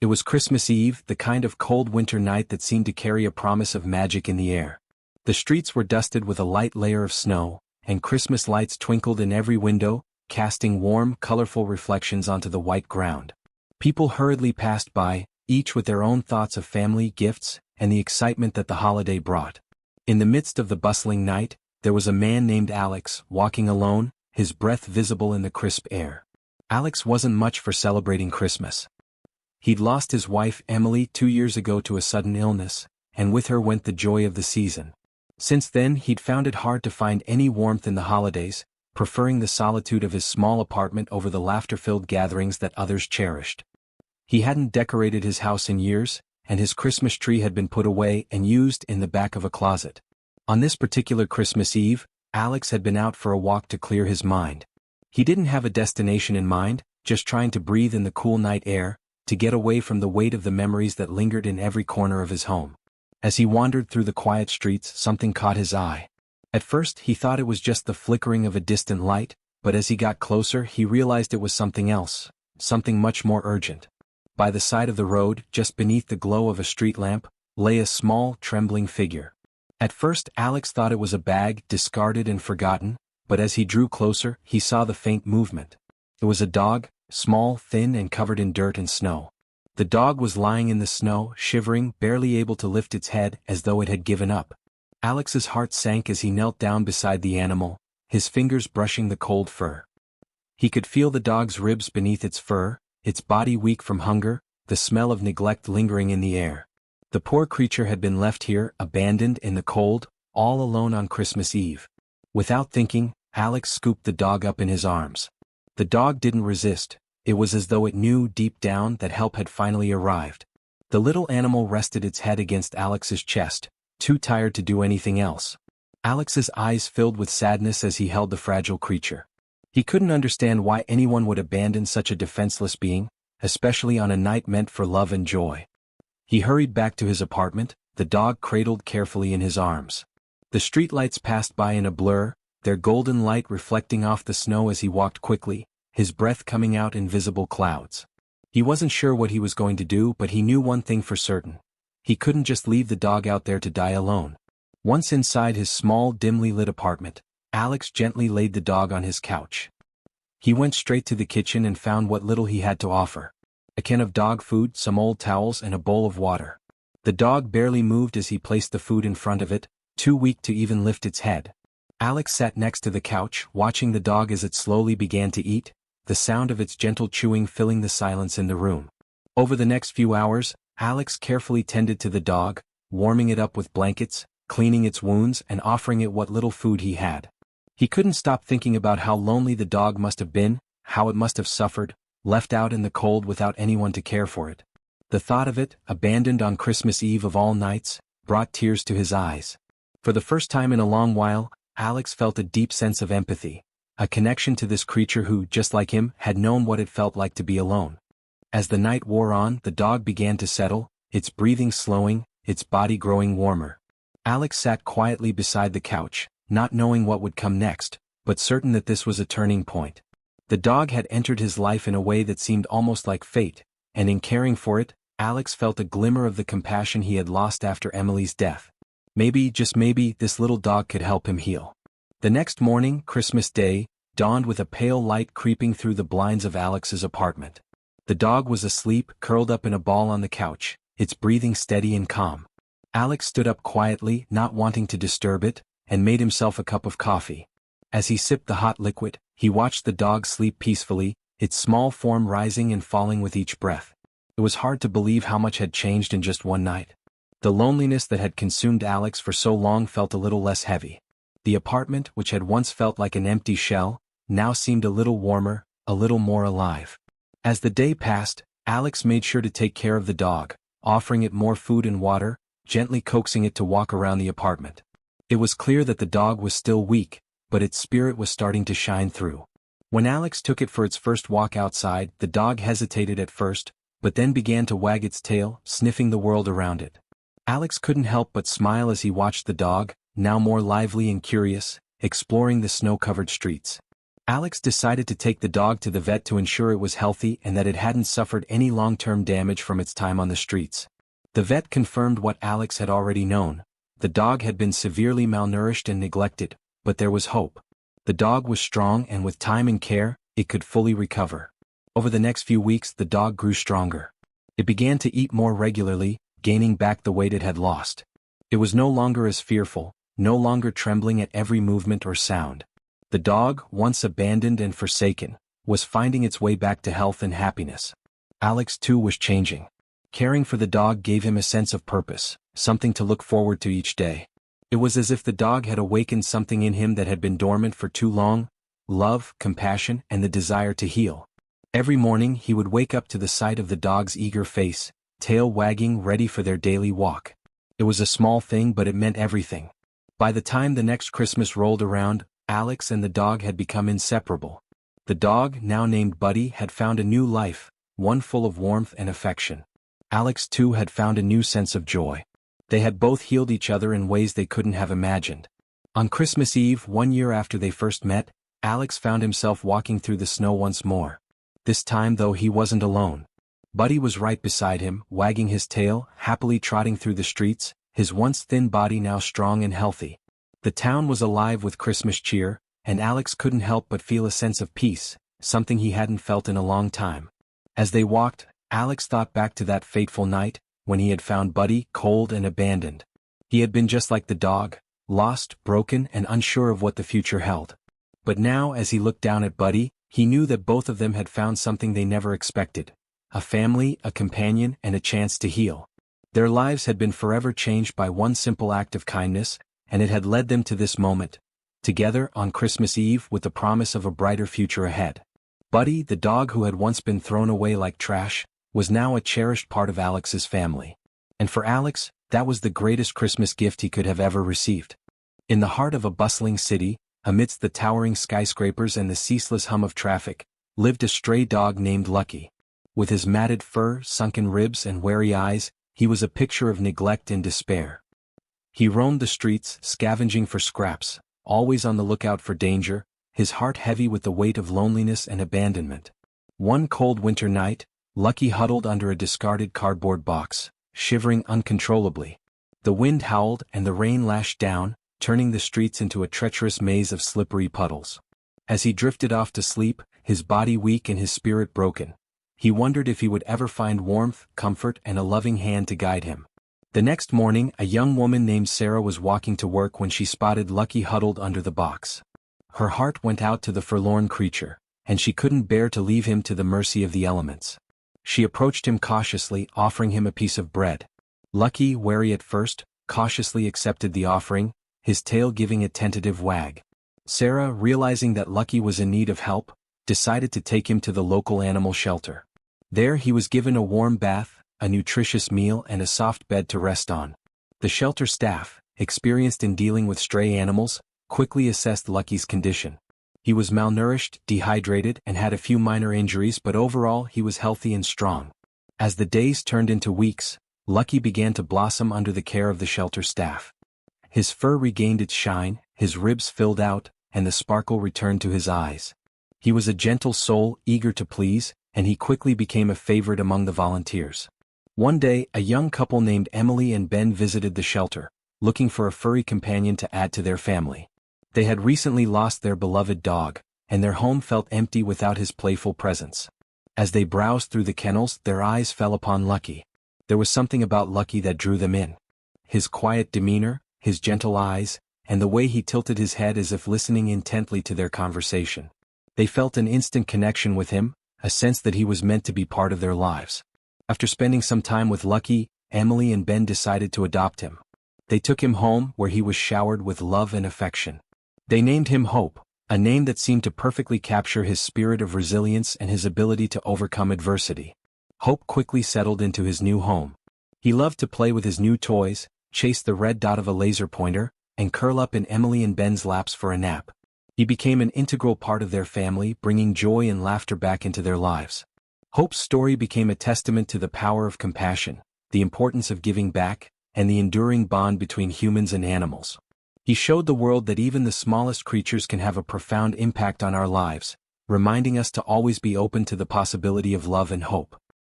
It was Christmas Eve, the kind of cold winter night that seemed to carry a promise of magic in the air. The streets were dusted with a light layer of snow, and Christmas lights twinkled in every window, casting warm, colorful reflections onto the white ground. People hurriedly passed by, each with their own thoughts of family, gifts, and the excitement that the holiday brought. In the midst of the bustling night, there was a man named Alex, walking alone, his breath visible in the crisp air. Alex wasn't much for celebrating Christmas. He'd lost his wife Emily 2 years ago to a sudden illness, and with her went the joy of the season. Since then he'd found it hard to find any warmth in the holidays, preferring the solitude of his small apartment over the laughter-filled gatherings that others cherished. He hadn't decorated his house in years, and his Christmas tree had been put away and used in the back of a closet. On this particular Christmas Eve, Alex had been out for a walk to clear his mind. He didn't have a destination in mind, just trying to breathe in the cool night air, to get away from the weight of the memories that lingered in every corner of his home. As he wandered through the quiet streets, something caught his eye. At first he thought it was just the flickering of a distant light, but as he got closer he realized it was something else, something much more urgent. By the side of the road, just beneath the glow of a street lamp, lay a small, trembling figure. At first Alex thought it was a bag, discarded and forgotten, but as he drew closer he saw the faint movement. It was a dog, small, thin and covered in dirt and snow. The dog was lying in the snow, shivering, barely able to lift its head as though it had given up. Alex's heart sank as he knelt down beside the animal, his fingers brushing the cold fur. He could feel the dog's ribs beneath its fur, its body weak from hunger, the smell of neglect lingering in the air. The poor creature had been left here, abandoned in the cold, all alone on Christmas Eve. Without thinking, Alex scooped the dog up in his arms. The dog didn't resist. It was as though it knew deep down that help had finally arrived. The little animal rested its head against Alex's chest, too tired to do anything else. Alex's eyes filled with sadness as he held the fragile creature. He couldn't understand why anyone would abandon such a defenseless being, especially on a night meant for love and joy. He hurried back to his apartment, the dog cradled carefully in his arms. The streetlights passed by in a blur, their golden light reflecting off the snow as he walked quickly, his breath coming out in visible clouds. He wasn't sure what he was going to do, but he knew one thing for certain. He couldn't just leave the dog out there to die alone. Once inside his small, dimly lit apartment, Alex gently laid the dog on his couch. He went straight to the kitchen and found what little he had to offer. A can of dog food, some old towels and a bowl of water. The dog barely moved as he placed the food in front of it, too weak to even lift its head. Alex sat next to the couch, watching the dog as it slowly began to eat, the sound of its gentle chewing filling the silence in the room. Over the next few hours, Alex carefully tended to the dog, warming it up with blankets, cleaning its wounds and offering it what little food he had. He couldn't stop thinking about how lonely the dog must have been, how it must have suffered, left out in the cold without anyone to care for it. The thought of it, abandoned on Christmas Eve of all nights, brought tears to his eyes. For the first time in a long while, Alex felt a deep sense of empathy, a connection to this creature who, just like him, had known what it felt like to be alone. As the night wore on, the dog began to settle, its breathing slowing, its body growing warmer. Alex sat quietly beside the couch, not knowing what would come next, but certain that this was a turning point. The dog had entered his life in a way that seemed almost like fate, and in caring for it, Alex felt a glimmer of the compassion he had lost after Emily's death. Maybe, just maybe, this little dog could help him heal. The next morning, Christmas Day, dawned with a pale light creeping through the blinds of Alex's apartment. The dog was asleep, curled up in a ball on the couch, its breathing steady and calm. Alex stood up quietly, not wanting to disturb it, and made himself a cup of coffee. As he sipped the hot liquid, he watched the dog sleep peacefully, its small form rising and falling with each breath. It was hard to believe how much had changed in just one night. The loneliness that had consumed Alex for so long felt a little less heavy. The apartment, which had once felt like an empty shell, now seemed a little warmer, a little more alive. As the day passed, Alex made sure to take care of the dog, offering it more food and water, gently coaxing it to walk around the apartment. It was clear that the dog was still weak, but its spirit was starting to shine through. When Alex took it for its first walk outside, the dog hesitated at first, but then began to wag its tail, sniffing the world around it. Alex couldn't help but smile as he watched the dog, now more lively and curious, exploring the snow-covered streets. Alex decided to take the dog to the vet to ensure it was healthy and that it hadn't suffered any long-term damage from its time on the streets. The vet confirmed what Alex had already known. The dog had been severely malnourished and neglected, but there was hope. The dog was strong and with time and care, it could fully recover. Over the next few weeks the dog grew stronger. It began to eat more regularly, gaining back the weight it had lost. It was no longer as fearful, no longer trembling at every movement or sound. The dog, once abandoned and forsaken, was finding its way back to health and happiness. Alex too was changing. Caring for the dog gave him a sense of purpose, something to look forward to each day. It was as if the dog had awakened something in him that had been dormant for too long: love, compassion, and the desire to heal. Every morning he would wake up to the sight of the dog's eager face, tail wagging ready for their daily walk. It was a small thing, but it meant everything. By the time the next Christmas rolled around, Alex and the dog had become inseparable. The dog, now named Buddy, had found a new life, one full of warmth and affection. Alex too had found a new sense of joy. They had both healed each other in ways they couldn't have imagined. On Christmas Eve, 1 year after they first met, Alex found himself walking through the snow once more. This time, though, he wasn't alone. Buddy was right beside him, wagging his tail, happily trotting through the streets, his once thin body now strong and healthy. The town was alive with Christmas cheer, and Alex couldn't help but feel a sense of peace, something he hadn't felt in a long time. As they walked, Alex thought back to that fateful night, when he had found Buddy cold and abandoned. He had been just like the dog, lost, broken, and unsure of what the future held. But now, as he looked down at Buddy, he knew that both of them had found something they never expected: a family, a companion, and a chance to heal. Their lives had been forever changed by one simple act of kindness, and it had led them to this moment, together on Christmas Eve with the promise of a brighter future ahead. Buddy, the dog who had once been thrown away like trash, was now a cherished part of Alex's family. And for Alex, that was the greatest Christmas gift he could have ever received. In the heart of a bustling city, amidst the towering skyscrapers and the ceaseless hum of traffic, lived a stray dog named Lucky. With his matted fur, sunken ribs, and wary eyes, he was a picture of neglect and despair. He roamed the streets, scavenging for scraps, always on the lookout for danger, his heart heavy with the weight of loneliness and abandonment. One cold winter night, Lucky huddled under a discarded cardboard box, shivering uncontrollably. The wind howled and the rain lashed down, turning the streets into a treacherous maze of slippery puddles. As he drifted off to sleep, his body weak and his spirit broken, he wondered if he would ever find warmth, comfort, and a loving hand to guide him. The next morning, a young woman named Sarah was walking to work when she spotted Lucky huddled under the box. Her heart went out to the forlorn creature, and she couldn't bear to leave him to the mercy of the elements. She approached him cautiously, offering him a piece of bread. Lucky, wary at first, cautiously accepted the offering, his tail giving a tentative wag. Sarah, realizing that Lucky was in need of help, decided to take him to the local animal shelter. There he was given a warm bath, a nutritious meal, and a soft bed to rest on. The shelter staff, experienced in dealing with stray animals, quickly assessed Lucky's condition. He was malnourished, dehydrated, and had a few minor injuries, but overall he was healthy and strong. As the days turned into weeks, Lucky began to blossom under the care of the shelter staff. His fur regained its shine, his ribs filled out, and the sparkle returned to his eyes. He was a gentle soul, eager to please, and he quickly became a favorite among the volunteers. One day, a young couple named Emily and Ben visited the shelter, looking for a furry companion to add to their family. They had recently lost their beloved dog, and their home felt empty without his playful presence. As they browsed through the kennels, their eyes fell upon Lucky. There was something about Lucky that drew them in. His quiet demeanor, his gentle eyes, and the way he tilted his head as if listening intently to their conversation. They felt an instant connection with him, a sense that he was meant to be part of their lives. After spending some time with Lucky, Emily and Ben decided to adopt him. They took him home, where he was showered with love and affection. They named him Hope, a name that seemed to perfectly capture his spirit of resilience and his ability to overcome adversity. Hope quickly settled into his new home. He loved to play with his new toys, chase the red dot of a laser pointer, and curl up in Emily and Ben's laps for a nap. He became an integral part of their family, bringing joy and laughter back into their lives. Hope's story became a testament to the power of compassion, the importance of giving back, and the enduring bond between humans and animals. He showed the world that even the smallest creatures can have a profound impact on our lives, reminding us to always be open to the possibility of love and hope.